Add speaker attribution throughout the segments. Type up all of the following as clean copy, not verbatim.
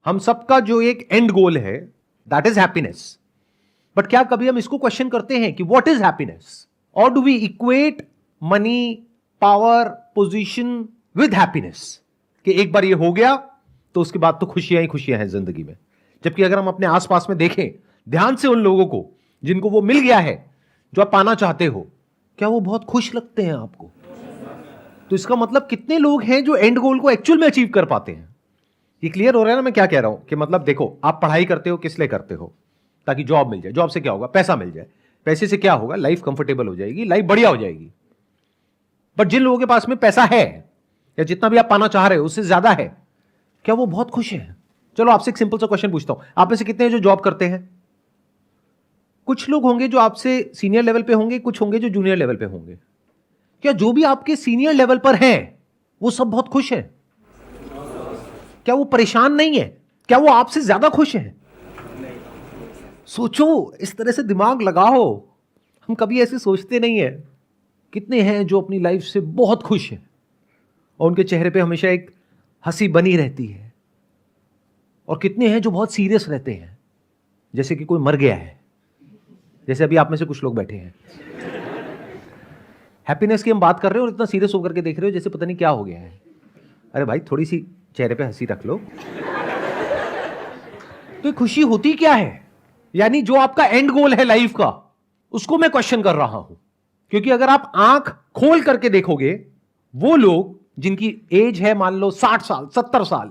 Speaker 1: हम सबका जो एक एंड गोल है दैट इज हैप्पीनेस। बट क्या कभी हम इसको क्वेश्चन करते हैं कि व्हाट इज हैप्पीनेस? और do we equate money, power, position with happiness कि एक बार ये हो गया तो उसके बाद तो खुशियां ही खुशियां हैं जिंदगी में। जबकि अगर हम अपने आसपास में देखें ध्यान से उन लोगों को जिनको वो मिल गया है जो आप पाना चाहते हो, क्या वो बहुत खुश लगते हैं आपको? तो इसका मतलब कितने लोग हैं जो एंड गोल को एक्चुअल में अचीव कर पाते हैं? ये क्लियर हो रहा है ना मैं क्या कह रहा हूं? कि मतलब देखो, आप पढ़ाई करते हो किस लिए करते हो? ताकि जॉब मिल जाए। जॉब से क्या होगा? पैसा मिल जाए। पैसे से क्या होगा? लाइफ कंफर्टेबल हो जाएगी, लाइफ बढ़िया हो जाएगी। बट जिन लोगों के पास में पैसा है या जितना भी आप पाना चाह रहे हो उससे ज्यादा है, क्या वो बहुत खुश हैं? चलो आपसे एक सिंपल सा क्वेश्चन पूछता हूं, आप में से कितने हैं जो जॉब करते हैं? कुछ लोग होंगे जो आपसे सीनियर लेवल पे होंगे, कुछ होंगे जो जूनियर लेवल पे होंगे। क्या जो भी आपके सीनियर लेवल पर हैं वो सब बहुत खुश हैं? क्या वो परेशान नहीं है? क्या वो आपसे ज्यादा खुश हैं? सोचो, इस तरह से दिमाग लगाओ। हम कभी ऐसे सोचते नहीं है। कितने हैं जो अपनी लाइफ से बहुत खुश हैं और उनके चेहरे पे हमेशा एक हंसी बनी रहती है, और कितने हैं जो बहुत सीरियस रहते हैं जैसे कि कोई मर गया है, जैसे अभी आप में से कुछ लोग बैठे हैं। हैप्पीनेस की हम बात कर रहे हो और इतना सीरियस होकर के देख रहे हो जैसे पता नहीं क्या हो गया है। अरे भाई, थोड़ी सी चेहरे पे हंसी रख लो। तो खुशी होती क्या है? यानी जो आपका एंड गोल है लाइफ का, उसको मैं क्वेश्चन कर रहा हूं। क्योंकि अगर आप आंख खोल करके देखोगे, वो लोग जिनकी एज है मान लो 60 साल 70 साल,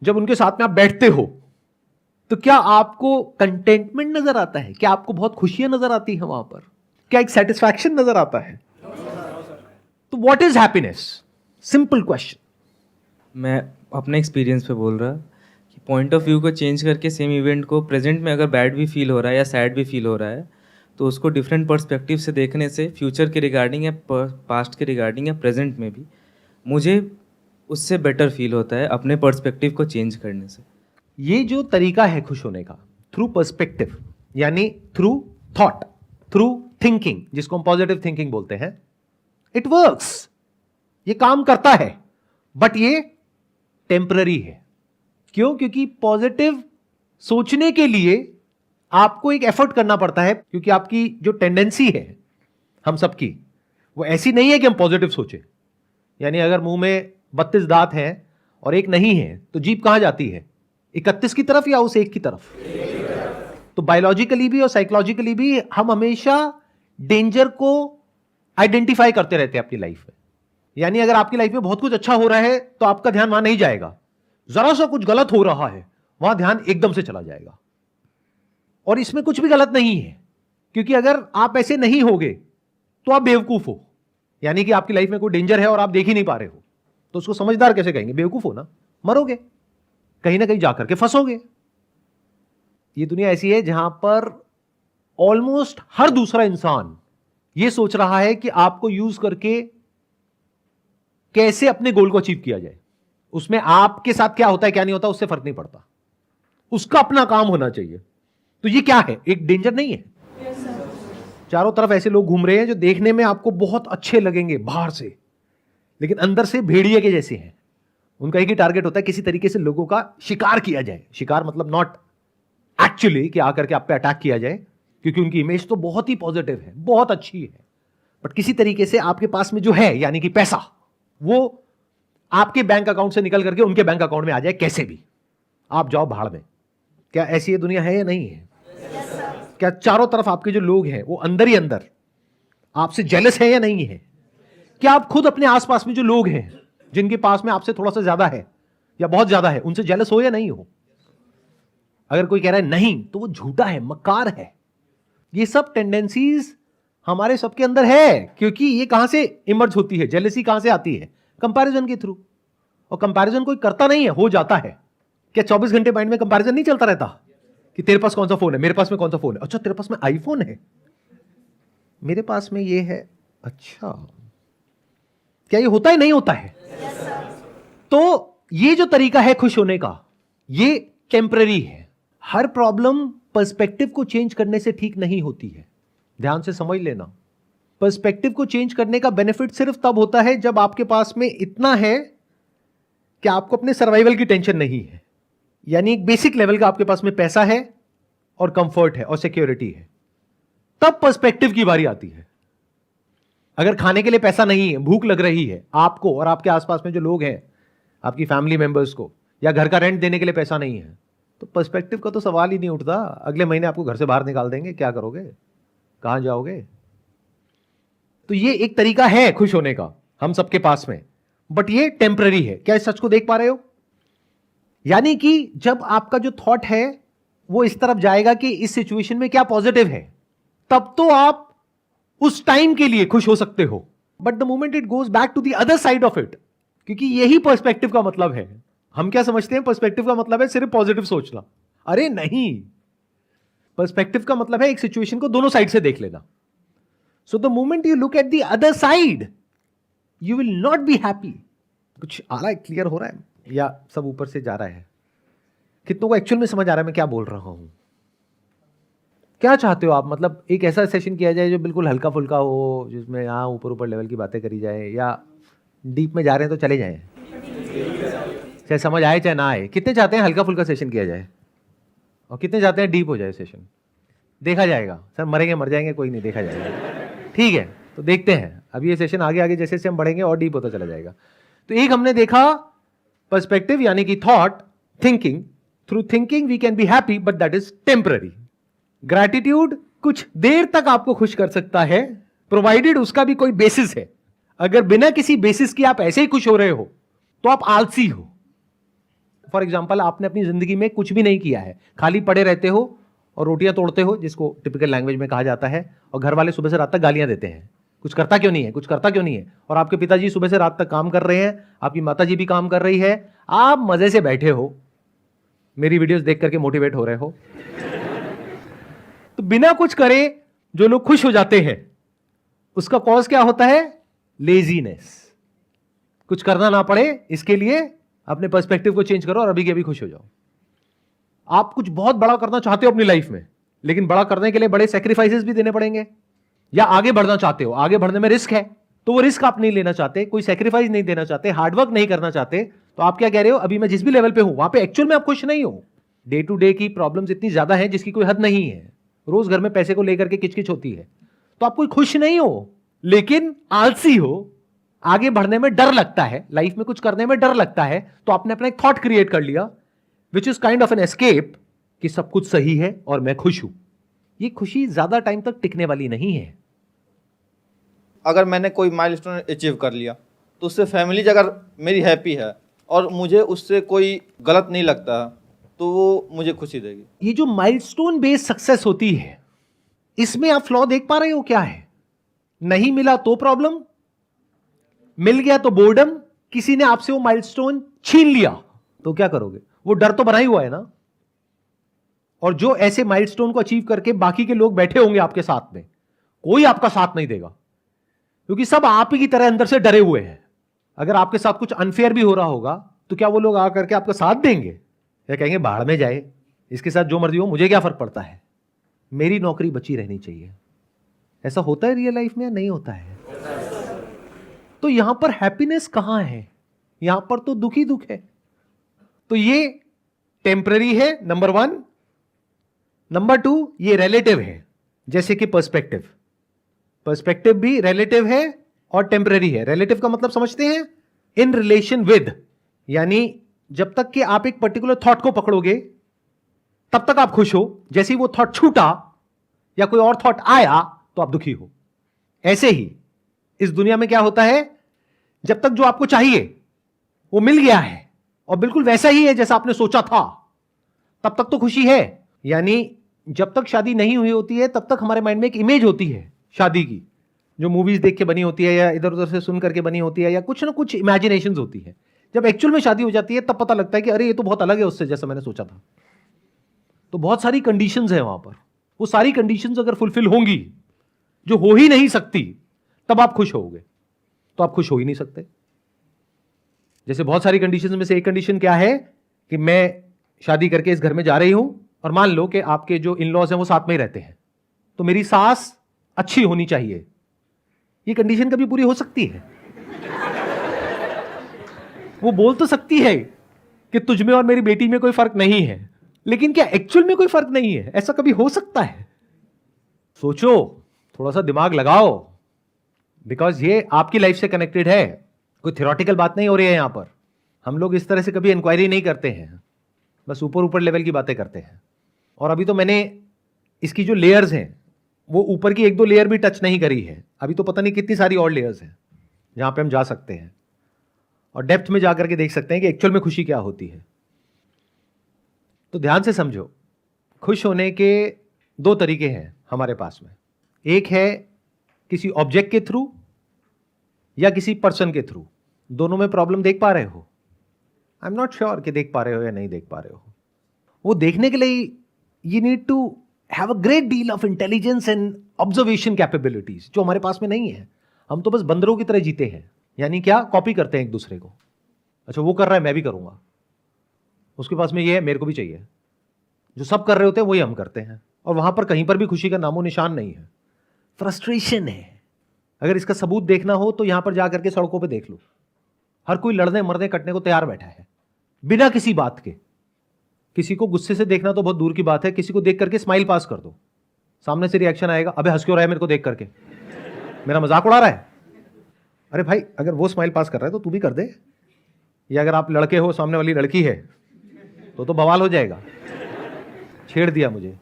Speaker 1: जब उनके साथ में आप बैठते हो तो क्या आपको कंटेंटमेंट नजर आता है? क्या आपको बहुत खुशियां नजर आती है वहां पर? क्या एक सेटिस्फैक्शन नजर आता है? तो what is happiness? Simple question.
Speaker 2: मैं अपने एक्सपीरियंस पे बोल रहा कि पॉइंट ऑफ व्यू को चेंज करके सेम इवेंट को प्रेजेंट में अगर बैड भी फील हो रहा है या सैड भी फील हो रहा है, तो उसको डिफरेंट पर्सपेक्टिव से देखने से फ्यूचर के रिगार्डिंग या पास्ट के रिगार्डिंग या प्रेजेंट में भी मुझे उससे बेटर फील होता है अपने पर्सपेक्टिव को चेंज करने से।
Speaker 1: ये जो तरीका है खुश होने का, थ्रू पर्सपेक्टिव, यानी थ्रू थॉट, थ्रू थिंकिंग, जिसको हम पॉजिटिव थिंकिंग बोलते हैं, इट वर्क्स। ये काम करता है, बट ये टेम्पररी है। क्यों? क्योंकि पॉजिटिव सोचने के लिए आपको एक एफर्ट करना पड़ता है, क्योंकि आपकी जो टेंडेंसी है हम सबकी, वो ऐसी नहीं है कि हम पॉजिटिव सोचें। यानी अगर मुंह में 32 दांत हैं और एक नहीं है तो जीभ कहां जाती है? 31 की तरफ या उस एक की तरफ? तो बायोलॉजिकली भी और साइकोलॉजिकली भी हम हमेशा डेंजर को आइडेंटिफाई करते रहते हैं अपनी लाइफ में। यानी अगर आपकी लाइफ में बहुत कुछ अच्छा हो रहा है तो आपका ध्यान वहां नहीं जाएगा। जरा सा कुछ गलत हो रहा है, वहां ध्यान एकदम से चला जाएगा। और इसमें कुछ भी गलत नहीं है, क्योंकि अगर आप ऐसे नहीं होगे तो आप बेवकूफ हो। यानी कि आपकी लाइफ में कोई डेंजर है और आप देख ही नहीं पा रहे हो, तो उसको समझदार कैसे कहेंगे? बेवकूफ हो ना, मरोगे, कहीं ना कहीं जाकर के फंसोगे। ये दुनिया ऐसी है जहां पर ऑलमोस्ट हर दूसरा इंसान ये सोच रहा है कि आपको यूज करके कैसे अपने गोल को अचीव किया जाए। उसमें आपके साथ क्या होता है क्या नहीं होता उससे फर्क नहीं पड़ता, उसका अपना काम होना चाहिए। तो ये क्या है? एक डेंजर नहीं है? चारों तरफ ऐसे लोग घूम रहे हैं जो देखने में आपको बहुत अच्छे लगेंगे बाहर से, लेकिन अंदर से भेड़िए के जैसे हैं। उनका एक ही टारगेट होता है, किसी तरीके से लोगों का शिकार किया जाए। शिकार मतलब नॉट एक्चुअली कि आकर के आप पे अटैक किया जाए, क्योंकि उनकी इमेज तो बहुत ही पॉजिटिव है, बहुत अच्छी है। बट किसी तरीके से आपके पास में जो है, यानी कि पैसा, वो आपके बैंक अकाउंट से निकल करके उनके बैंक अकाउंट में आ जाए कैसे भी, आप जाओ भाड़ में। क्या ऐसी ये दुनिया है या नहीं है? क्या चारों तरफ आपके जो लोग हैं वो अंदर ही अंदर आपसे जेलस है या नहीं है? क्या आप खुद अपने आसपास में जो लोग हैं जिनके पास में आपसे थोड़ा सा ज्यादा है या बहुत ज्यादा है, उनसे जेलस हो या नहीं हो? अगर कोई कह रहा है नहीं तो वो झूठा है, मक्कार है। ये सब टेंडेंसीज हमारे सबके अंदर है। क्योंकि ये कहां से इमर्ज होती है? जेलसी कहां से आती है? कंपैरिजन के थ्रू। और कंपैरिजन कोई करता नहीं है, हो जाता है। क्या 24 घंटे माइंड में कंपैरिजन नहीं चलता रहता कि तेरे पास कौन सा फोन है, मेरे पास में कौन सा फोन है? अच्छा, तेरे पास में आईफोन है, मेरे पास में ये है। अच्छा, क्या ये होता है नहीं होता है? तो ये जो तरीका है खुश होने का, ये टेम्पररी है। हर प्रॉब्लम पर्सपेक्टिव को चेंज करने से ठीक नहीं होती है। ध्यान से समझ लेना। पर्सपेक्टिव को चेंज करने का बेनिफिट सिर्फ तब होता है जब आपके पास में इतना है कि आपको अपने सर्वाइवल की टेंशन नहीं है। यानी एक बेसिक लेवल का आपके पास में पैसा है और कंफर्ट है और सिक्योरिटी है, तब पर्सपेक्टिव की बारी आती है। अगर खाने के लिए पैसा नहीं है, भूख लग रही है आपको और आपके आसपास में जो लोग हैं, आपकी फैमिली मेंबर्स को, या घर का रेंट देने के लिए पैसा नहीं है, तो पर्सपेक्टिव का तो सवाल ही नहीं उठता। अगले महीने आपको घर से बाहर निकाल देंगे, क्या करोगे, कहां जाओगे? तो ये एक तरीका है खुश होने का हम सबके पास में, बट ये टेम्पररी है। क्या इस सच को देख पा रहे हो? यानी कि जब आपका जो थॉट है वो इस तरफ जाएगा कि इस सिचुएशन में क्या पॉजिटिव है, तब तो आप उस टाइम के लिए खुश हो सकते हो। But the moment it goes back to the other side of it, क्योंकि यही पर्सपेक्टिव का मतलब है। हम क्या समझते हैं पर्सपेक्टिव का मतलब है सिर्फ पॉजिटिव सोचना। अरे नहीं, पर्सपेक्टिव का मतलब है एक सिचुएशन को दोनों साइड से देख लेना। So the moment you look at the other side, you will not be happy. कुछ आ रहा है, क्लियर हो रहा है, या सब ऊपर से जा रहा है? कितनों को एक्चुअल में समझ आ रहा है मैं क्या बोल रहा हूं? क्या चाहते हो आप? मतलब एक ऐसा सेशन किया जाए जो बिल्कुल हल्का फुल्का हो, जिसमें यहाँ ऊपर ऊपर लेवल की बातें करी जाए, या डीप में जा रहे हैं तो चले जाएं, चाहे समझ आए चाहे ना आए? कितने चाहते हैं हल्का फुल्का सेशन किया जाए और कितने चाहते हैं डीप हो जाए सेशन? देखा जाएगा सर, मरेंगे मर जाएंगे कोई नहीं, देखा जाएगा। ठीक है, तो देखते हैं अभी ये सेशन आगे आगे जैसे जैसे हम बढ़ेंगे और डीप होता चला जाएगा। तो एक हमने देखा पर्सपेक्टिव यानी कि thought, thinking. Through thinking we can be happy but that is temporary. Gratitude कुछ देर तक आपको खुश कर सकता है, प्रोवाइडेड उसका भी कोई बेसिस है। अगर बिना किसी बेसिस की आप ऐसे ही खुश हो रहे हो तो आप आलसी हो। फॉर एग्जाम्पल, आपने अपनी जिंदगी में कुछ भी नहीं किया है, खाली पड़े रहते हो और रोटियां तोड़ते हो, जिसको टिपिकल लैंग्वेज में कहा जाता है, और घर वाले सुबह से रात तक गालियां देते हैं, कुछ करता क्यों नहीं है, कुछ करता क्यों नहीं है। और आपके पिताजी सुबह से रात तक काम कर रहे हैं, आपकी माताजी भी काम कर रही है, आप मजे से बैठे हो, मेरी वीडियोस देख करके मोटिवेट हो रहे हो। तो बिना कुछ करे जो लोग खुश हो जाते हैं, उसका कॉज क्या होता है? लेजीनेस। कुछ करना ना पड़े, इसके लिए अपने पर्सपेक्टिव को चेंज करो और अभी के अभी खुश हो जाओ। आप कुछ बहुत बड़ा करना चाहते हो अपनी लाइफ में, लेकिन बड़ा करने के लिए बड़े सैक्रिफाइसेस भी देने पड़ेंगे। या आगे बढ़ना चाहते हो, आगे बढ़ने में रिस्क है, तो वो रिस्क आप नहीं लेना चाहते, कोई सैक्रिफाइस नहीं देना चाहते, हार्डवर्क नहीं करना चाहते, तो आप क्या कह रहे हो? अभी मैं जिस भी लेवल पे हूं वहां पे एक्चुअल में आप खुश नहीं हो। डे टू डे की प्रॉब्लम्स इतनी ज्यादा है जिसकी कोई हद नहीं है। रोज घर में पैसे को लेकर के किचकिच होती है, तो आप कोई खुश नहीं हो, लेकिन आलसी हो। आगे बढ़ने में डर लगता है, लाइफ में कुछ करने में डर लगता है, तो आपने अपना एक थॉट क्रिएट कर लिया which is kind of an escape, कि सब कुछ सही है और मैं खुश हूं। ये खुशी ज्यादा टाइम तक टिकने वाली नहीं है।
Speaker 3: अगर मैंने कोई माइलस्टोन अचीव कर लिया तो उससे फैमिली अगर मेरी हैप्पी है और मुझे उससे कोई गलत नहीं लगता तो वो मुझे खुशी देगी।
Speaker 1: ये जो माइलस्टोन बेस्ड सक्सेस होती है, इसमें आप फ्लॉ देख पा रहे हो क्या है? नहीं मिला तो प्रॉब्लम, मिल गया तो बोर्डम, किसी ने आपसे वो माइलस्टोन छीन लिया तो क्या करोगे? वो डर तो बना ही हुआ है ना। और जो ऐसे माइलस्टोन को अचीव करके बाकी के लोग बैठे होंगे आपके साथ में, कोई आपका साथ नहीं देगा, क्योंकि सब आप ही की तरह अंदर से डरे हुए हैं। अगर आपके साथ कुछ अनफेयर भी हो रहा होगा तो क्या वो लोग आकर के आपका साथ देंगे, या कहेंगे बाहर में जाए, इसके साथ जो मर्जी हो, मुझे क्या फर्क पड़ता है, मेरी नौकरी बची रहनी चाहिए? ऐसा होता है रियल लाइफ में या नहीं होता है? तो यहां पर हैप्पीनेस कहां है? यहां पर तो दुख ही दुख है। तो ये टेम्पररी है, नंबर 1। नंबर 2, ये रिलेटिव है, जैसे कि पर्सपेक्टिव। पर्सपेक्टिव भी रिलेटिव है और टेम्पररी है। रिलेटिव का मतलब समझते हैं? इन रिलेशन विद, यानी जब तक कि आप एक पर्टिकुलर थॉट को पकड़ोगे तब तक आप खुश हो, जैसे ही वो थॉट छूटा या कोई और थॉट आया तो आप दुखी हो। ऐसे ही इस दुनिया में क्या होता है, जब तक जो आपको चाहिए वो मिल गया है और बिल्कुल वैसा ही है जैसा आपने सोचा था, तब तक तो खुशी है। यानी जब तक शादी नहीं हुई होती है तब तक हमारे माइंड में एक इमेज होती है शादी की, जो मूवीज देख के बनी होती है या इधर उधर से सुन करके बनी होती है, या कुछ ना कुछ इमेजिनेशंस होती है। जब एक्चुअल में शादी हो जाती है तब पता लगता है कि अरे ये तो बहुत अलग है उससे जैसा मैंने सोचा था। तो बहुत सारी कंडीशंस है वहां पर, वो सारी कंडीशंस अगर फुलफिल होंगी, जो हो ही नहीं सकती, तब आप खुश होगे। तो आप खुश हो ही नहीं सकते। जैसे बहुत सारी कंडीशंस में से एक कंडीशन क्या है कि मैं शादी करके इस घर में जा रही हूं और मान लो कि आपके जो इन लॉज हैं वो साथ में ही रहते हैं, तो मेरी सास अच्छी होनी चाहिए। ये कंडीशन कभी पूरी हो सकती है? वो बोल तो सकती है कि तुझ में और मेरी बेटी में कोई फर्क नहीं है, लेकिन क्या एक्चुअल में कोई फर्क नहीं है? ऐसा कभी हो सकता है? सोचो, थोड़ा सा दिमाग लगाओ, बिकॉज ये आपकी लाइफ से कनेक्टेड है, कोई थ्योरेटिकल बात नहीं हो रही है यहां पर। हम लोग इस तरह से कभी इंक्वायरी नहीं करते हैं, बस ऊपर ऊपर लेवल की बातें करते हैं। और अभी तो मैंने इसकी जो लेयर्स हैं वो ऊपर की 1-2 लेयर भी टच नहीं करी है, अभी तो पता नहीं कितनी सारी और लेयर्स हैं जहां पे हम जा सकते हैं और डेप्थ में जाकर के देख सकते हैं कि एक्चुअल में खुशी क्या होती है। तो ध्यान से समझो, खुश होने के 2 तरीके हैं हमारे पास में। एक है किसी ऑब्जेक्ट के थ्रू या किसी पर्सन के थ्रू। दोनों में प्रॉब्लम देख पा रहे हो? आई एम नॉट श्योर कि देख पा रहे हो या नहीं देख पा रहे हो। वो देखने के लिए you need to have a great deal of intelligence and observation capabilities, जो हमारे पास में नहीं है। हम तो बस बंदरों की तरह जीते हैं, यानी क्या, कॉपी करते हैं एक दूसरे को। अच्छा वो कर रहा है मैं भी करूंगा, उसके पास में ये है मेरे को भी चाहिए। जो सब कर रहे होते हैं वही हम करते हैं, और वहां पर कहीं पर भी खुशी का नामो निशान नहीं है, फ्रस्ट्रेशन है। अगर इसका सबूत देखना हो तो यहां पर जाकर के सड़कों पे देख लो, हर कोई लड़ने मरने कटने को तैयार बैठा है बिना किसी बात के। किसी को गुस्से से देखना तो बहुत दूर की बात है, किसी को देख करके स्माइल पास कर दो, सामने से रिएक्शन आएगा, अबे हंस क्यों रहा है मेरे को देख करके, मेरा मजाक उड़ा रहा है। अरे भाई, अगर वो स्माइल पास कर रहा है तो तू भी कर दे। या अगर आप लड़के हो, सामने वाली लड़की है, तो बवाल हो जाएगा, छेड़ दिया मुझे,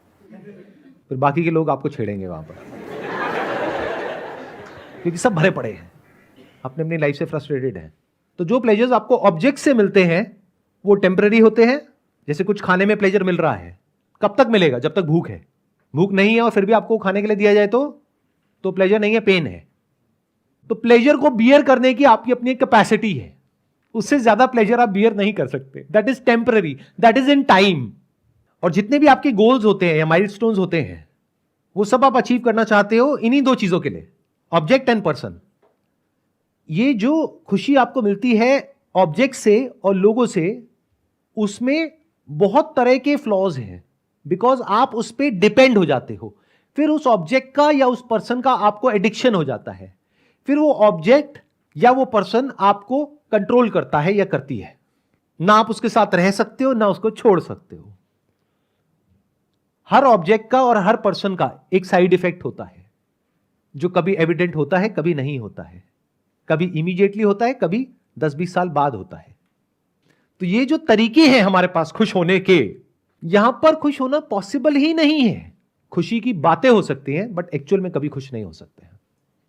Speaker 1: फिर बाकी के लोग आपको छेड़ेंगे वहां पर, क्योंकि सब भरे पड़े हैं, अपने अपनी लाइफ से फ्रस्ट्रेटेड हैं। तो जो प्लेजर्स आपको ऑब्जेक्ट से मिलते हैं वो टेम्पररी होते हैं। जैसे कुछ खाने में प्लेजर मिल रहा है, कब तक मिलेगा? जब तक भूख है। भूख नहीं है और फिर भी आपको खाने के लिए दिया जाए तो प्लेजर नहीं है, पेन है। तो प्लेजर को बियर करने की आपकी अपनी कैपेसिटी है, उससे ज्यादा प्लेजर आप बियर नहीं कर सकते। That is temporary, that is in time. और जितने भी आपके गोल्स होते हैं या माइलस्टोन्स होते हैं, वो सब आप अचीव करना चाहते हो इन्हीं 2 चीजों के लिए, ऑब्जेक्ट एंड पर्सन। ये जो खुशी आपको मिलती है ऑब्जेक्ट से और लोगों से, उसमें बहुत तरह के फ्लॉज हैं, बिकॉज आप उस पर डिपेंड हो जाते हो। फिर उस ऑब्जेक्ट का या उस पर्सन का आपको एडिक्शन हो जाता है, फिर वो ऑब्जेक्ट या वो पर्सन आपको कंट्रोल करता है या करती है। ना आप उसके साथ रह सकते हो ना उसको छोड़ सकते हो। हर ऑब्जेक्ट का और हर पर्सन का एक साइड इफेक्ट होता है, जो कभी एविडेंट होता है, कभी नहीं होता है, कभी इमीडिएटली होता है, कभी 10-20 साल बाद होता है। तो ये जो तरीके हैं हमारे पास खुश होने के, यहां पर खुश होना पॉसिबल ही नहीं है। खुशी की बातें हो सकती हैं, बट एक्चुअल में कभी खुश नहीं हो सकते हैं,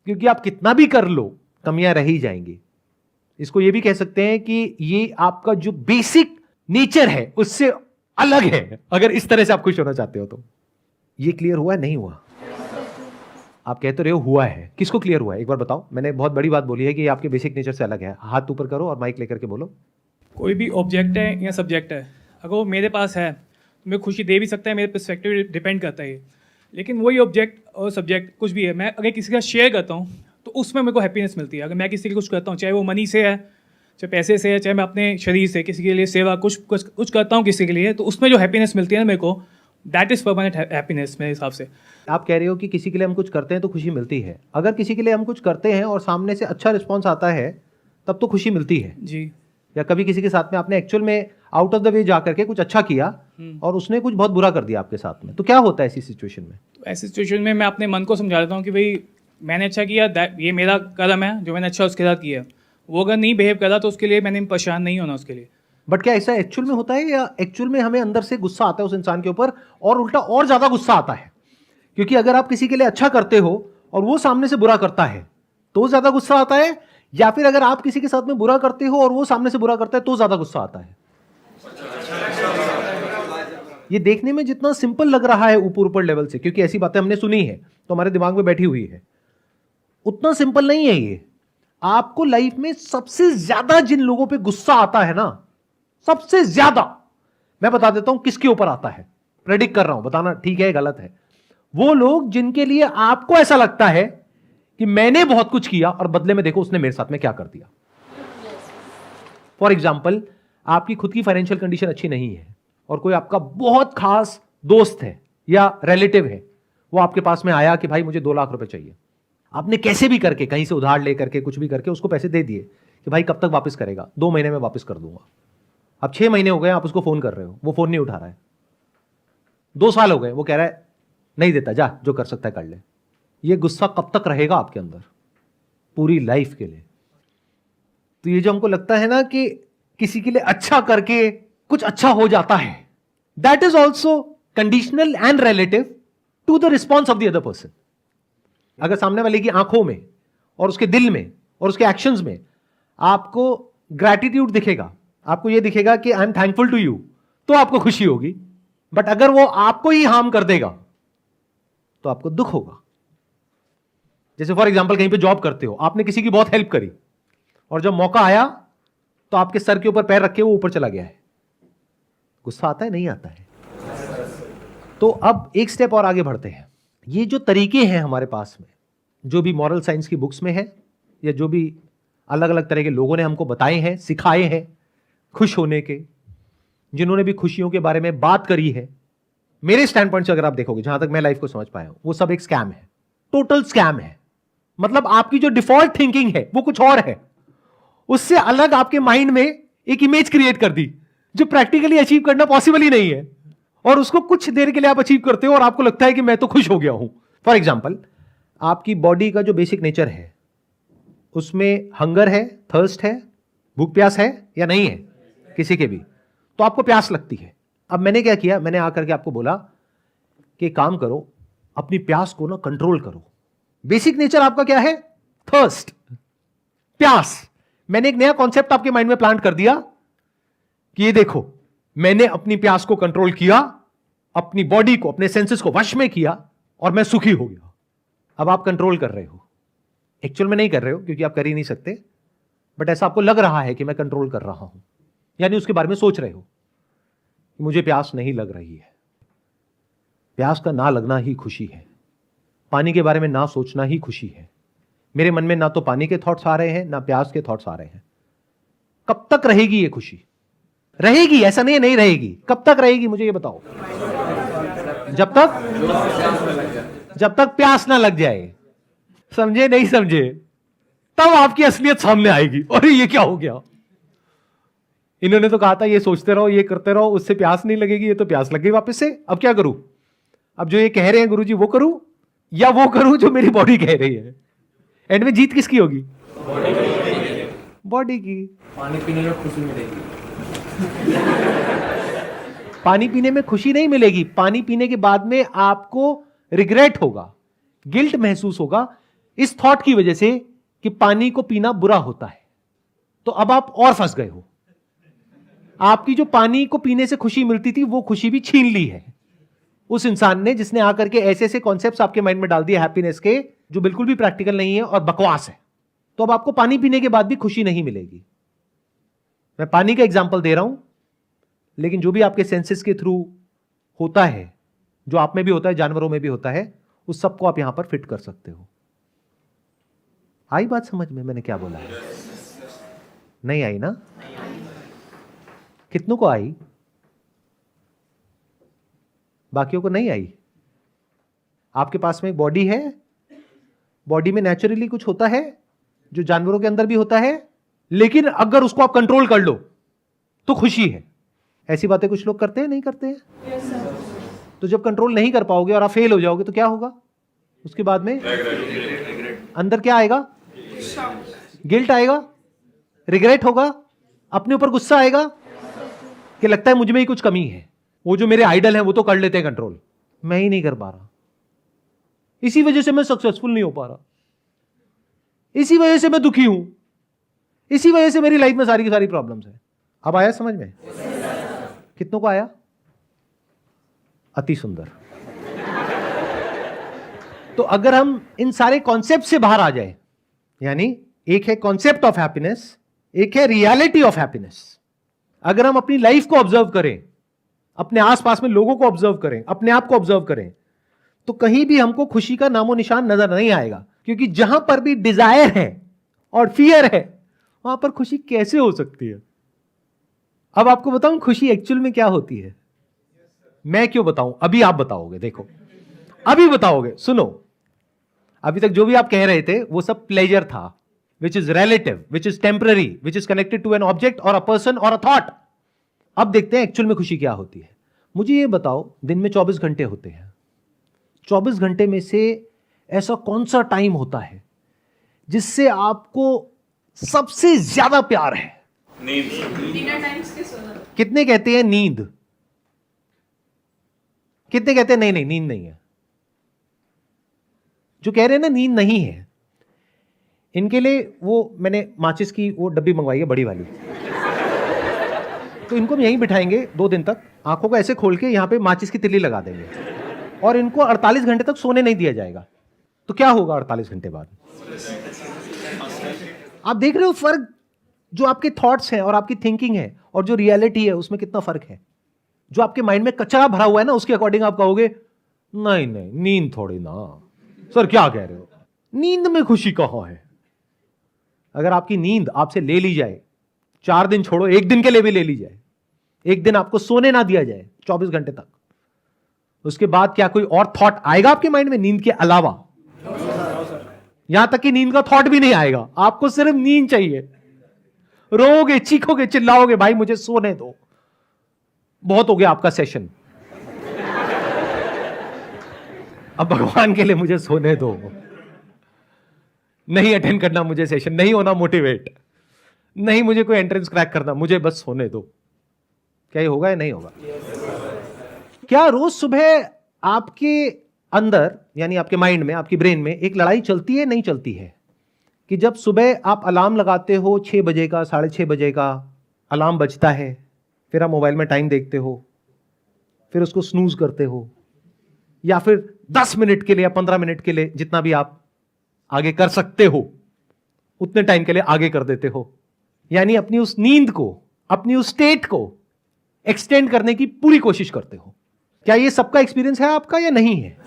Speaker 1: क्योंकि आप कितना भी कर लो कमियां रह ही जाएंगी। इसको ये भी कह सकते हैं कि ये आपका जो बेसिक नेचर है उससे अलग है, अगर इस तरह से आप खुश होना चाहते हो तो। ये क्लियर हुआ है? नहीं हुआ? आप कहते रहे हो हुआ है, किसको क्लियर हुआ है एक बार बताओ। मैंने बहुत बड़ी बात बोली है कि ये आपके बेसिक नेचर से अलग है। हाथ ऊपर करो और माइक लेकर के बोलो।
Speaker 4: कोई भी ऑब्जेक्ट है या सब्जेक्ट है, अगर वो मेरे पास है तो मैं खुशी दे भी सकता है, मेरे पर्सपेक्टिव डिपेंड करता है। लेकिन वही ऑब्जेक्ट और सब्जेक्ट कुछ भी है, मैं अगर किसी का शेयर करता हूँ तो उसमें मेरे को हैप्पीनेस मिलती है। अगर मैं किसी के लिए कुछ करता हूँ, चाहे वो मनी से है, चाहे पैसे से है, चाहे मैं अपने शरीर से किसी के लिए सेवा कुछ करता हूँ किसी के लिए, तो उसमें जो हैप्पीनेस मिलती है ना मेरे को, दैट इज़ परमानेंट हैप्पीनेस मेरे हिसाब से।
Speaker 1: आप कह रहे हो कि किसी के लिए हम कुछ करते हैं तो खुशी मिलती है। अगर किसी के लिए हम कुछ करते हैं और सामने से अच्छा रिस्पॉन्स आता है तब तो खुशी मिलती है
Speaker 4: जी।
Speaker 1: या कभी किसी के साथ में आपने एक्चुअल में आउट ऑफ द वे जा करके कुछ अच्छा किया और उसने कुछ बहुत बुरा कर दिया आपके साथ में, तो क्या होता है ऐसी सिचुएशन में?
Speaker 4: तो ऐसी सिचुएशन में मैं अपने मन को समझा देता हूँ कि भाई मैंने अच्छा किया, ये मेरा कदम है जो मैंने अच्छा उसके साथ किया। वो अगर नहीं बिहेव करा तो उसके लिए मैंने परेशान नहीं होना उसके लिए।
Speaker 1: बट क्या ऐसा एक्चुअल में होता है, या एक्चुअल में हमें अंदर से गुस्सा आता है उस इंसान के ऊपर और उल्टा और ज्यादा गुस्सा आता है? क्योंकि अगर आप किसी के लिए अच्छा करते हो और वो सामने से बुरा करता है तो ज्यादा गुस्सा आता है, या फिर अगर आप किसी के साथ में बुरा करते हो और वो सामने से बुरा करता है तो ज्यादा गुस्सा आता है? ये देखने में जितना सिंपल लग रहा है ऊपर ऊपर लेवल से, क्योंकि ऐसी बातें हमने सुनी है तो हमारे दिमाग में बैठी हुई है, उतना सिंपल नहीं है ये। आपको लाइफ में सबसे ज्यादा जिन लोगों पे गुस्सा आता है ना, सबसे ज्यादा, मैं बता देता हूं किसके ऊपर आता है, प्रेडिक्ट कर रहा हूं, बताना ठीक है गलत है। वो लोग जिनके लिए आपको ऐसा लगता है कि मैंने बहुत कुछ किया और बदले में देखो उसने मेरे साथ में क्या कर दिया। फॉर एग्जाम्पल, आपकी खुद की फाइनेंशियल कंडीशन अच्छी नहीं है और कोई आपका बहुत खास दोस्त है या रिलेटिव है, वो आपके पास में आया कि भाई मुझे 2 लाख रुपए चाहिए। आपने कैसे भी करके कहीं से उधार लेकर के कुछ भी करके उसको पैसे दे दिए कि भाई कब तक वापस करेगा, 2 महीने में वापस कर दूंगा। अब 6 महीने हो गए आप उसको फोन कर रहे हो, वो फोन नहीं उठा रहा है। 2 साल हो गए, वो कह रहा है नहीं देता, जा जो कर सकता है कर ले। ये गुस्सा कब तक रहेगा आपके अंदर? पूरी लाइफ के लिए। तो ये जो हमको लगता है ना कि किसी के लिए अच्छा करके कुछ अच्छा हो जाता है, that is also conditional and relative to the response of the other person. अगर सामने वाले की आंखों में और उसके दिल में और उसके एक्शंस में आपको ग्रैटिट्यूड दिखेगा, आपको यह दिखेगा कि I am thankful to you, तो आपको खुशी होगी। बट अगर वो आपको ही हार्म कर देगा तो आपको दुख होगा। जैसे फॉर एग्जांपल कहीं पे जॉब करते हो, आपने किसी की बहुत हेल्प करी और जब मौका आया तो आपके सर के ऊपर पैर रख के वो ऊपर चला गया है, गुस्सा आता है? नहीं आता है। तो अब एक स्टेप और आगे बढ़ते हैं। ये जो तरीके हैं हमारे पास में, जो भी मॉरल साइंस की बुक्स में है या जो भी अलग अलग तरह के लोगों ने हमको बताए हैं, सिखाए हैं खुश होने के, जिन्होंने भी खुशियों के बारे में बात करी है, मेरे स्टैंड पॉइंट से अगर आप देखोगे, जहां तक मैं लाइफ को समझ पाया हूं, वो सब एक स्कैम है, टोटल स्कैम है। मतलब आपकी जो डिफॉल्ट थिंकिंग है वो कुछ और है, उससे अलग आपके माइंड में एक इमेज क्रिएट कर दी जो प्रैक्टिकली अचीव करना पॉसिबल ही नहीं है, और उसको कुछ देर के लिए आप अचीव करते हो और आपको लगता है कि मैं तो खुश हो गया हूं। फॉर एग्जाम्पल, आपकी बॉडी का जो बेसिक नेचर है उसमें हंगर है, थर्स्ट है, भूख प्यास है या नहीं है किसी के भी, तो आपको प्यास लगती है। अब मैंने क्या किया, मैंने आकर के आपको बोला कि काम करो, अपनी प्यास को ना कंट्रोल करो। बेसिक नेचर आपका क्या है? थर्स्ट, प्यास। मैंने एक नया कॉन्सेप्ट आपके माइंड में प्लांट कर दिया कि ये देखो, मैंने अपनी प्यास को कंट्रोल किया, अपनी बॉडी को, अपने सेंसेस को वश में किया और मैं सुखी हो गया। अब आप कंट्रोल कर रहे हो, एक्चुअल में नहीं कर रहे हो क्योंकि आप कर ही नहीं सकते, बट ऐसा आपको लग रहा है कि मैं कंट्रोल कर रहा हूं, यानी उसके बारे में सोच रहे हो कि मुझे प्यास नहीं लग रही है। प्यास का ना लगना ही खुशी है, पानी के बारे में ना सोचना ही खुशी है। मेरे मन में ना तो पानी के थॉट्स आ रहे हैं ना प्यास के थॉट्स आ रहे हैं। कब तक रहेगी ये खुशी? रहेगी, ऐसा नहीं है नहीं रहेगी। कब तक रहेगी मुझे ये बताओ? जब तक प्यास ना लग जाए। समझे नहीं समझे? तब आपकी असलियत सामने आएगी। अरे ये क्या हो गया, इन्होंने तो कहा था ये सोचते रहो, ये करते रहो, उससे प्यास नहीं लगेगी, ये तो प्यास लग गई वापस से। अब क्या करूं? अब जो ये कह रहे हैं गुरुजी वो करूं या वो करूं जो मेरी बॉडी कह रही है? एंड में जीत किसकी होगी? बॉडी की।
Speaker 2: पानी पीने में खुशी मिलेगी।
Speaker 1: पानी पीने में खुशी नहीं मिलेगी, पानी पीने के बाद में आपको रिग्रेट होगा, गिल्ट महसूस होगा इस थॉट की वजह से कि पानी को पीना बुरा होता है। तो अब आप और फंस गए हो। आपकी जो पानी को पीने से खुशी मिलती थी वो खुशी भी छीन ली है उस इंसान ने, जिसने आकर के ऐसे ऐसे कॉन्सेप्ट्स आपके माइंड में डाल दिए हैप्पीनेस के, जो बिल्कुल भी प्रैक्टिकल नहीं है और बकवास है। तो अब आपको पानी पीने के बाद भी खुशी नहीं मिलेगी। मैं पानी का एग्जांपल दे रहा हूं, लेकिन जो भी आपके सेंसेस के थ्रू होता है, जो आप में भी होता है, जानवरों में भी होता है, उस सबको आप यहां पर फिट कर सकते हो। आई बात समझ में? मैंने क्या बोला है? नहीं आई ना? कितनों को आई? बाकियों को नहीं आई। आपके पास में एक बॉडी है, बॉडी में नेचुरली कुछ होता है जो जानवरों के अंदर भी होता है, लेकिन अगर उसको आप कंट्रोल कर लो तो खुशी है। ऐसी बातें कुछ लोग करते हैं, नहीं करते हैं? तो जब कंट्रोल नहीं कर पाओगे और आप फेल हो जाओगे तो क्या होगा उसके बाद में? अंदर क्या आएगा? गिल्ट आएगा, रिग्रेट होगा, अपने ऊपर गुस्सा आएगा कि लगता है मुझ में ही कुछ कमी है। वो जो मेरे आइडल हैं वो तो कर लेते हैं कंट्रोल, मैं ही नहीं कर पा रहा, इसी वजह से मैं सक्सेसफुल नहीं हो पा रहा, इसी वजह से मैं दुखी हूं, इसी वजह से मेरी लाइफ में सारी की सारी प्रॉब्लम्स है। अब आया समझ में? कितनों को आया? अति सुंदर। तो अगर हम इन सारे कॉन्सेप्ट से बाहर आ जाए, यानी एक है कॉन्सेप्ट ऑफ हैप्पीनेस, एक है रियलिटी ऑफ हैप्पीनेस। अगर हम अपनी लाइफ को ऑब्जर्व करें, अपने आसपास में लोगों को ऑब्जर्व करें, अपने आप को ऑब्जर्व करें, तो कहीं भी हमको खुशी का नामो निशान नजर नहीं आएगा। क्योंकि जहां पर भी डिजायर है और फियर है, वहां पर खुशी कैसे हो सकती है? अब आपको बताऊं खुशी एक्चुअल में क्या होती है? मैं क्यों बताऊं? अभी आप बताओगे, देखो अभी बताओगे। सुनो, अभी तक जो भी आप कह रहे थे वो सब प्लेजर था, which is relative, which is temporary, which is connected to an object और अ पर्सन और अ थॉट। अब देखते हैं एक्चुअल में खुशी क्या होती है। मुझे ये बताओ, दिन में 24 घंटे होते हैं, 24 घंटे में से ऐसा कौन सा टाइम होता है जिससे आपको सबसे ज्यादा प्यार है? कितने कहते हैं नींद? कितने कहते हैं नहीं नहीं नींद नहीं है? जो कह रहे हैं ना नींद नहीं है, इनके लिए वो मैंने माचिस की वो डब्बी मंगवाई है, बड़ी वाली। तो इनको हम यहीं बिठाएंगे 2 दिन तक, आंखों को ऐसे खोल के यहां पे माचिस की तिल्ली लगा देंगे और इनको 48 घंटे तक सोने नहीं दिया जाएगा। तो क्या होगा 48 घंटे बाद? आप देख रहे हो फर्क, जो आपके थॉट्स हैं और आपकी थिंकिंग है और जो रियलिटी है उसमें कितना फर्क है। जो आपके माइंड में कचरा भरा हुआ है ना, उसके अकॉर्डिंग आप कहोगे नहीं नहीं नींद थोड़ी ना। सर क्या कह रहे हो, नींद में खुशी कहां है? अगर आपकी नींद आपसे ले ली जाए, 4 दिन छोड़ो, 1 दिन के लिए भी ले ली जाए, 1 दिन आपको सोने ना दिया जाए 24 घंटे तक, उसके बाद क्या कोई और थॉट आएगा आपके माइंड में नींद के अलावा? यहां तक कि नींद का थॉट भी नहीं आएगा, आपको सिर्फ नींद चाहिए। रोओगे, चीखोगे, चिल्लाओगे, भाई मुझे सोने दो, बहुत हो गया आपका सेशन, अब भगवान के लिए मुझे सोने दो, नहीं अटेंड करना मुझे सेशन, नहीं होना मोटिवेट, नहीं मुझे कोई एंट्रेंस क्रैक करना, मुझे बस सोने दो। क्या ये होगा या नहीं होगा? क्या रोज सुबह आपके अंदर यानी आपके माइंड में, आपकी ब्रेन में एक लड़ाई चलती है, नहीं चलती है? कि जब सुबह आप अलार्म लगाते हो 6 बजे का, 6:30 बजे का अलार्म बजता है, फिर आप मोबाइल में टाइम देखते हो, फिर उसको स्नूज करते हो, या फिर 10 मिनट के लिए या 15 मिनट के लिए, जितना भी आप आगे कर सकते हो उतने टाइम के लिए आगे कर देते हो, यानी अपनी उस नींद को, अपनी उस स्टेट को एक्सटेंड करने की पूरी कोशिश करते हो। क्या ये सबका एक्सपीरियंस है आपका या नहीं है?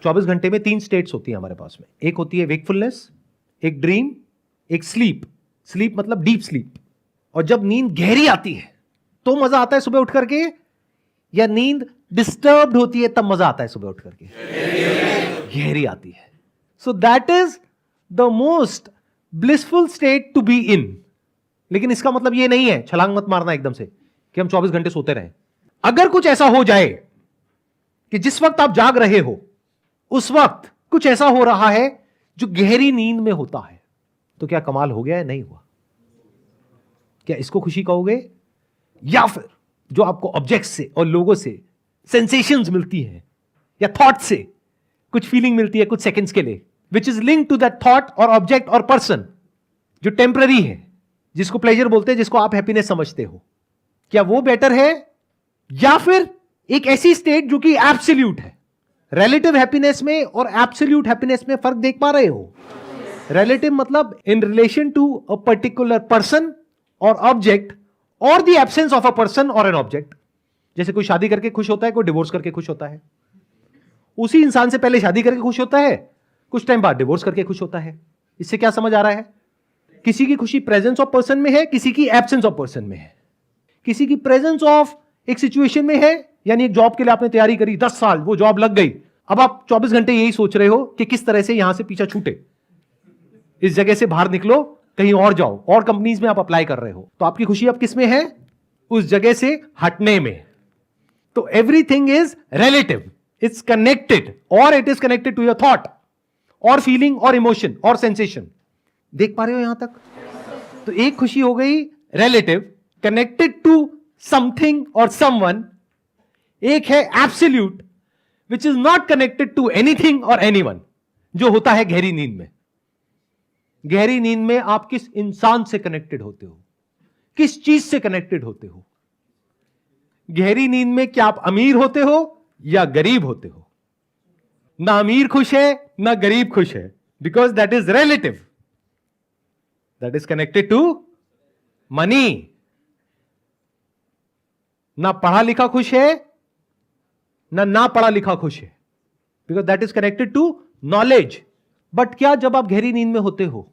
Speaker 1: 24 घंटे में 3 स्टेट्स होती है हमारे पास में। एक होती है वेकफुलनेस, एक ड्रीम, एक स्लीप। स्लीप मतलब डीप स्लीप। और जब नींद गहरी आती है तो मजा आता है सुबह उठ करके, या नींद डिस्टर्ब्ड होती है तब मजा आता है सुबह उठ करके? गहरी आती है। So that is the most blissful state to be in. लेकिन इसका मतलब ये नहीं है, छलांग मत मारना एकदम से कि हम 24 घंटे सोते रहें। अगर कुछ ऐसा हो जाए कि जिस वक्त आप जाग रहे हो उस वक्त कुछ ऐसा हो रहा है जो गहरी नींद में होता है, तो क्या कमाल हो गया है? नहीं हुआ? क्या इसको खुशी कहोगे? या फिर जो आपको ऑब्जेक्ट से और लोगों से सेंसेशंस मिलती है या थॉट से कुछ फीलिंग मिलती है कुछ सेकंड्स के लिए, which is link to that thought और ऑब्जेक्ट और पर्सन, जो टेम्पररी है, जिसको प्लेजर बोलते हैं, जिसको आप हैप्पीनेस समझते हो, क्या वो बेटर है या फिर एक ऐसी स्टेट जो कि एब्सोल्यूट है? रिलेटिव हैप्पीनेस में और एब्सोल्यूट हैप्पीनेस में फर्क देख पा रहे हो? रिलेटिव मतलब in relation to a particular person और ऑब्जेक्ट, और the absence of a person और एन ऑब्जेक्ट। जैसे कोई शादी करके खुश होता है, कोई डिवोर्स करके खुश होता है। उसी इंसान से पहले शादी करके खुश होता है, कुछ टाइम बाद डिवोर्स करके खुश होता है। इससे क्या समझ आ रहा है? किसी की खुशी प्रेजेंस ऑफ पर्सन में है, किसी की एब्सेंस ऑफ पर्सन में है। किसी की प्रेजेंस ऑफ एक सिचुएशन में है, यानी एक जॉब के लिए आपने तैयारी करी 10 साल, वो जॉब लग गई, अब आप 24 घंटे यही सोच रहे हो कि किस तरह से यहां से पीछा छूटे, इस जगह से बाहर निकलो, कहीं और जाओ, और कंपनीज में आप अप्लाई कर रहे हो। तो आपकी खुशी अब किस में है? उस जगह से हटने में। तो everything is relative, it's connected, और it is connected to your thought और फीलिंग और इमोशन और सेंसेशन। देख पा रहे हो यहां तक? तो एक खुशी हो गई रिलेटिव, कनेक्टेड टू समथिंग और समवन। एक है absolute, which is not connected to anything और एनीवन, जो होता है गहरी नींद में। गहरी नींद में आप किस इंसान से कनेक्टेड होते हो, किस चीज से कनेक्टेड होते हो? गहरी नींद में क्या आप अमीर होते हो या गरीब होते हो? ना अमीर खुश है ना गरीब खुश है, because that is relative, that is connected to money. ना पढ़ा लिखा खुश है ना पढ़ा लिखा खुश है, because that is connected to knowledge. But क्या जब आप गहरी नींद में होते हो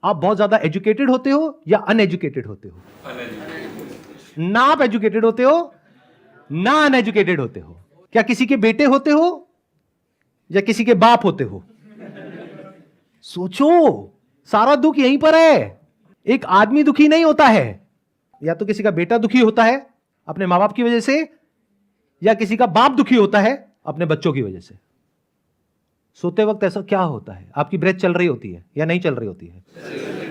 Speaker 1: आप बहुत ज्यादा एजुकेटेड होते हो या अनएजुकेटेड होते हो? ना आप एजुकेटेड होते हो ना अनएजुकेटेड होते हो। क्या किसी के बेटे होते हो या किसी के बाप होते हो? सोचो, सारा दुख यहीं पर है। एक आदमी दुखी नहीं होता है, या तो किसी का बेटा दुखी होता है अपने माँ बाप की वजह से, या किसी का बाप दुखी होता है अपने बच्चों की वजह से। सोते वक्त ऐसा क्या होता है? आपकी ब्रेथ चल रही होती है या नहीं चल रही होती है?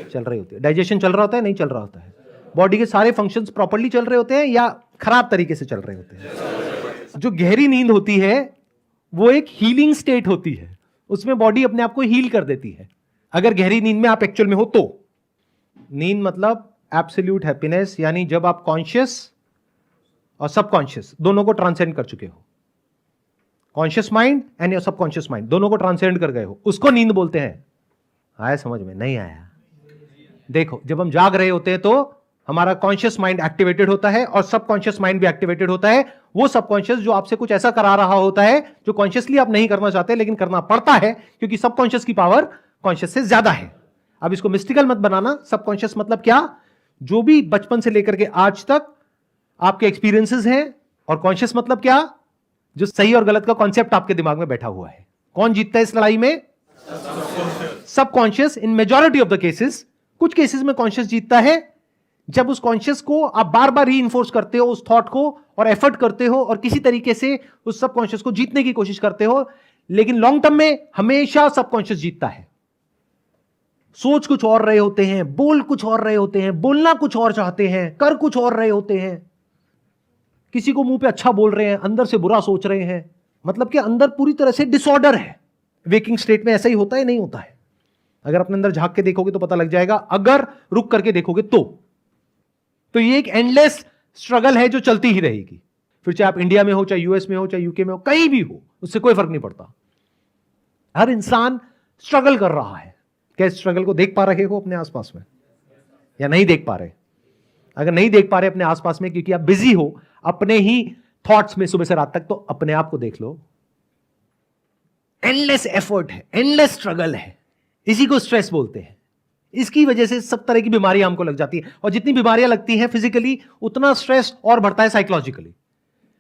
Speaker 1: चल रही होती है। डाइजेशन चल रहा होता है, नहीं चल रहा होता है? बॉडी के सारे फंक्शंस प्रॉपर्ली चल रहे होते हैं या खराब तरीके से चल रहे होते हैं? जो गहरी नींद होती है वो एक हीलिंग स्टेट होती है, उसमें बॉडी अपने आप को हील कर देती है। अगर गहरी नींद में आप एक्चुअल में हो तो। नींद मतलब एब्सोल्यूट हैप्पीनेस, यानी जब आप कॉन्शियस और सबकॉन्शियस दोनों को ट्रांसेंड कर चुके हो, conscious mind and your subconscious mind दोनों को ट्रांसेंड कर गए हो, उसको नींद बोलते हैं। आया समझ में? नहीं आया? देखो, जब हम जाग रहे होते हैं तो हमारा कॉन्शियस माइंड एक्टिवेटेड होता है और सबकॉन्शियस माइंड भी एक्टिवेटेड होता है। वो सबकॉन्शियस जो आपसे कुछ ऐसा करा रहा होता है जो कॉन्शियसली आप नहीं करना चाहते लेकिन करना पड़ता है, क्योंकि सबकॉन्शियस की पावर कॉन्शियस से ज्यादा है। अब इसको मिस्टिकल मत बनाना। सबकॉन्शियस मतलब क्या? जो भी बचपन से लेकर के आज तक आपके एक्सपीरियंसेस हैं। और कॉन्शियस मतलब क्या? जो सही और गलत का कॉन्सेप्ट आपके दिमाग में बैठा हुआ है। कौन जीतता है इस लड़ाई में? Subconscious. In majority of the cases, कुछ केसेस में कॉन्शियस जीतता है। जब उस कॉन्शियस को आप बार बार रीइंफोर्स करते हो, उस थॉट को, और एफर्ट करते हो और किसी तरीके से उस सबकॉन्शियस को जीतने की कोशिश करते हो, लेकिन लॉन्ग टर्म में हमेशा सबकॉन्शियस जीतता है। सोच कुछ और रहे होते हैं, बोल कुछ और रहे होते हैं, बोलना कुछ और चाहते हैं, कर कुछ और रहे होते हैं। किसी को मुंह पे अच्छा बोल रहे हैं, अंदर से बुरा सोच रहे हैं। मतलब कि अंदर पूरी तरह से डिसऑर्डर है। वेकिंग स्टेट में ऐसा ही होता है, नहीं होता है? अगर अपने अंदर झांक के देखोगे तो पता लग जाएगा, अगर रुक करके देखोगे तो ये एक एंडलेस स्ट्रगल है जो चलती ही रहेगी। फिर चाहे आप इंडिया में हो, चाहे यूएस में हो, चाहे यूके में हो, कहीं भी हो, उससे कोई फर्क नहीं पड़ता। हर इंसान स्ट्रगल कर रहा है। क्या इस स्ट्रगल को देख पा रहे हो अपने आसपास में, या नहीं देख पा रहे? अगर नहीं देख पा रहे अपने आसपास में क्योंकि आप बिजी हो अपने ही थॉट्स में सुबह से रात तक, तो अपने आप को देख लो। एंडलेस एफर्ट है, एंडलेस स्ट्रगल है, इसी को स्ट्रेस बोलते हैं। इसकी वजह से सब तरह की बीमारियां हमको लग जाती है, और जितनी बीमारियां लगती हैं फिजिकली, उतना स्ट्रेस और बढ़ता है साइकोलॉजिकली।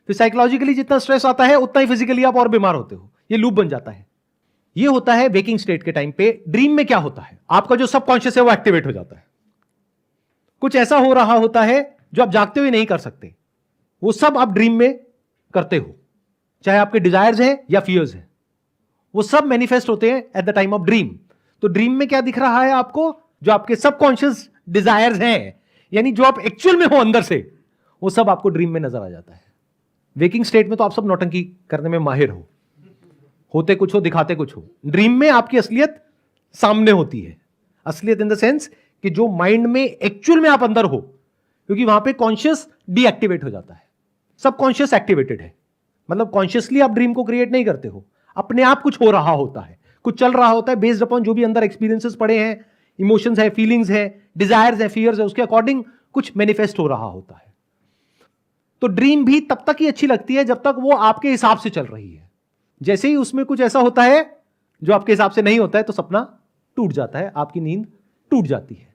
Speaker 1: फिर साइकोलॉजिकली जितना स्ट्रेस आता है उतना ही फिजिकली आप और बीमार होते हो। ये लूप बन जाता है। ये होता है वेकिंग स्टेट के टाइम पे। ड्रीम में क्या होता है? आपका जो सबकॉन्शियस है वो एक्टिवेट हो जाता है। कुछ ऐसा हो रहा होता है जो आप जागते हुए नहीं कर सकते, वो सब आप ड्रीम में करते हो। चाहे आपके डिजायर्स हैं या फियर्स हैं, वो सब मैनिफेस्ट होते हैं at the time of dream. तो ड्रीम में क्या दिख रहा है आपको? जो आपके सबकॉन्शियस डिजायर्स हैं, यानी जो आप एक्चुअल में हो अंदर से, वो सब आपको ड्रीम में नजर आ जाता है। वेकिंग स्टेट में तो आप सब नौटंकी करने में माहिर हो, होते कुछ हो, दिखाते कुछ हो। ड्रीम में आपकी असलियत सामने होती है। असलियत इन द सेंस कि जो माइंड में एक्चुअल में आप अंदर हो, क्योंकि वहां पे कॉन्शियस डीएक्टिवेट हो जाता है, सबकॉन्शियस एक्टिवेटेड है। मतलब कॉन्शियसली आप ड्रीम को क्रिएट नहीं करते हो, अपने आप कुछ हो रहा होता है, कुछ चल रहा होता है बेस्ड अपॉन जो भी अंदर एक्सपीरियंसेस पड़े हैं, इमोशंस है, फीलिंग्स है, डिजायर्स है, फियर्स है, उसके अकॉर्डिंग कुछ मैनिफेस्ट हो रहा होता है। तो ड्रीम भी तब तक ही अच्छी लगती है जब तक वो आपके हिसाब से चल रही है। जैसे ही उसमें कुछ ऐसा होता है जो आपके हिसाब से नहीं होता है, तो सपना टूट जाता है, आपकी नींद टूट जाती है।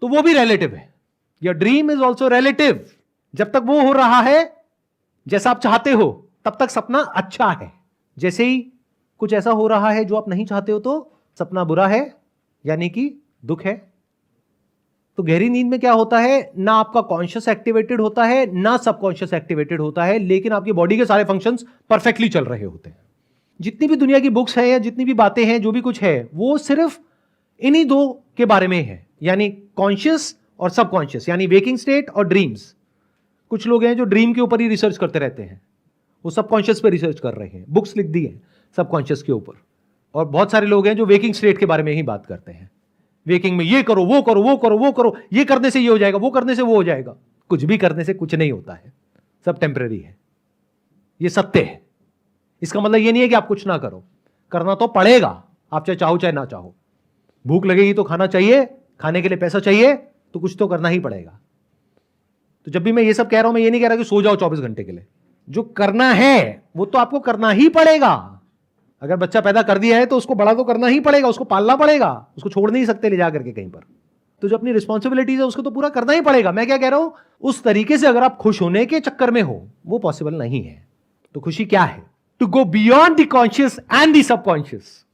Speaker 1: तो वो भी रिलेटिव है। Your dream is also relative. जब तक वो हो रहा है जैसा आप चाहते हो, तब तक सपना अच्छा है। जैसे ही कुछ ऐसा हो रहा है जो आप नहीं चाहते हो, तो सपना बुरा है, यानी कि दुख है। तो गहरी नींद में क्या होता है? ना आपका कॉन्शियस एक्टिवेटेड होता है, ना सबकॉन्शियस एक्टिवेटेड होता है, लेकिन आपकी बॉडी के सारे फंक्शंस परफेक्टली चल रहे होते हैं। जितनी भी दुनिया की बुक्स है या जितनी भी बातें हैं, जो भी कुछ है, वो सिर्फ इन्हीं दो के बारे में है, यानी कॉन्शियस और सबकॉन्शियस, यानी वेकिंग स्टेट और ड्रीम्स। कुछ लोग हैं जो ड्रीम के ऊपर ही रिसर्च करते रहते हैं, वो सबकॉन्शियस पे रिसर्च कर रहे हैं, बुक्स लिख दी हैं सबकॉन्शियस के ऊपर। और बहुत सारे लोग हैं जो वेकिंग स्टेट के बारे में ही बात करते हैं। वेकिंग में ये करो, वो करो, वो करो, वो करो, ये करने से ये हो जाएगा, वो करने से वो हो जाएगा। कुछ भी करने से कुछ नहीं होता है, सब टेम्परेरी है, ये सत्य है। इसका मतलब ये नहीं है कि आप कुछ ना करो, करना तो पड़ेगा, आप चाहे चाहो चाहे ना चाहो। भूख लगेगी तो खाना चाहिए, खाने के लिए पैसा चाहिए, तो कुछ तो करना ही पड़ेगा। तो जब भी मैं ये सब कह रहा हूं, मैं ये नहीं कह रहा कि सो जाओ 24 घंटे के लिए। जो करना है वो तो आपको करना ही पड़ेगा। अगर बच्चा पैदा कर दिया है तो उसको बड़ा तो करना ही पड़ेगा, उसको पालना पड़ेगा, उसको छोड़ नहीं सकते ले जाकर के कहीं पर। तो जो अपनी रिस्पॉन्सिबिलिटीज है उसको तो पूरा करना ही पड़ेगा। मैं क्या कह रहा हूं, उस तरीके से अगर आप खुश होने के चक्कर में हो, वो पॉसिबल नहीं है। तो खुशी क्या है? To go beyond the conscious and the subconscious.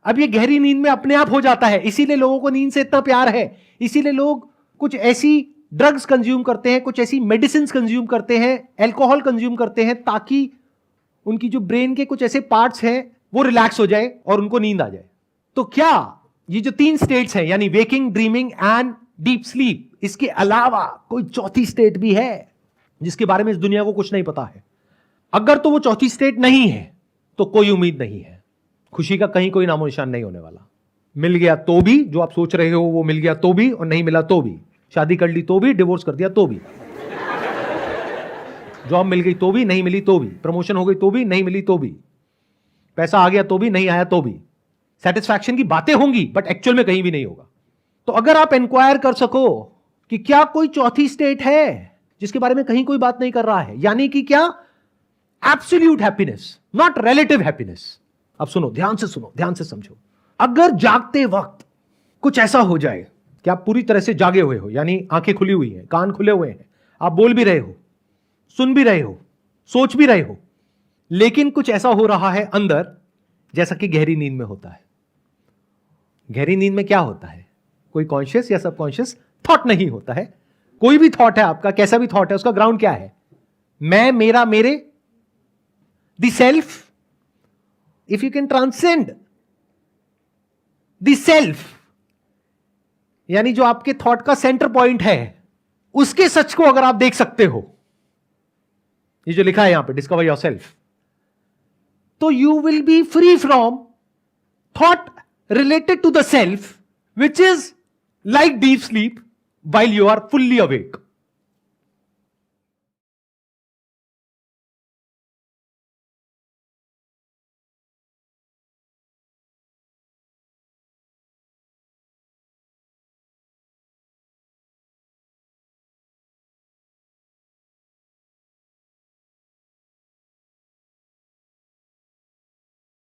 Speaker 1: अब ये गहरी नींद में अपने आप हो जाता है, इसीलिए लोगों को नींद से इतना प्यार है, इसीलिए लोग कुछ ऐसी ड्रग्स कंज्यूम करते हैं, कुछ ऐसी मेडिसिन कंज्यूम करते हैं, एल्कोहल कंज्यूम करते हैं, ताकि उनकी जो ब्रेन के कुछ ऐसे पार्ट्स हैं वो रिलैक्स हो जाए और उनको नींद आ जाए। तो क्या ये जो 3 स्टेट्स हैं, यानी waking, dreaming and deep sleep, इसके अलावा कोई चौथी स्टेट भी है जिसके बारे में इस दुनिया को कुछ नहीं पता है? अगर तो वो चौथी स्टेट नहीं है तो कोई उम्मीद नहीं है, खुशी का कहीं कोई नामो निशान नहीं होने वाला। मिल गया तो भी, जो आप सोच रहे हो वो मिल गया तो भी, और नहीं मिला तो भी, शादी कर ली तो भी, डिवोर्स कर दिया तो भी, जॉब मिल गई तो भी, नहीं मिली तो भी, प्रमोशन हो गई तो भी, नहीं मिली तो भी, पैसा आ गया तो भी, नहीं आया तो भी, सेटिस्फैक्शन की बातें होंगी बट एक्चुअल में कहीं भी नहीं होगा। तो अगर आप इंक्वायर कर सको कि क्या कोई चौथी स्टेट है जिसके बारे में कहीं कोई बात नहीं कर रहा है, यानी कि क्या absolute happiness, not relative happiness. अब सुनो, ध्यान से सुनो, ध्यान से समझो। अगर जागते वक्त कुछ ऐसा हो जाए कि आप पूरी तरह से जागे हुए हो, यानी आंखें खुली हुई हैं, कान खुले हुए हैं, आप बोल भी रहे हो, सुन भी रहे हो, सोच भी रहे हो, लेकिन कुछ ऐसा हो रहा है अंदर जैसा कि गहरी नींद में होता है। गहरी नींद में क्या होता है? कोई कॉन्शियस या सबकॉन्शियस थॉट नहीं होता है। कोई भी थॉट है आपका, कैसा भी थॉट है, उसका ग्राउंड क्या है? मैं, मेरा, मेरे, the self. If you can transcend the self, यानी जो आपके थॉट का सेंटर पॉइंट है, उसके सच को अगर आप देख सकते हो, ये जो लिखा है यहां पे, डिस्कवर योरसेल्फ, तो you will be free from thought related to the self, which is like deep sleep while you are fully awake.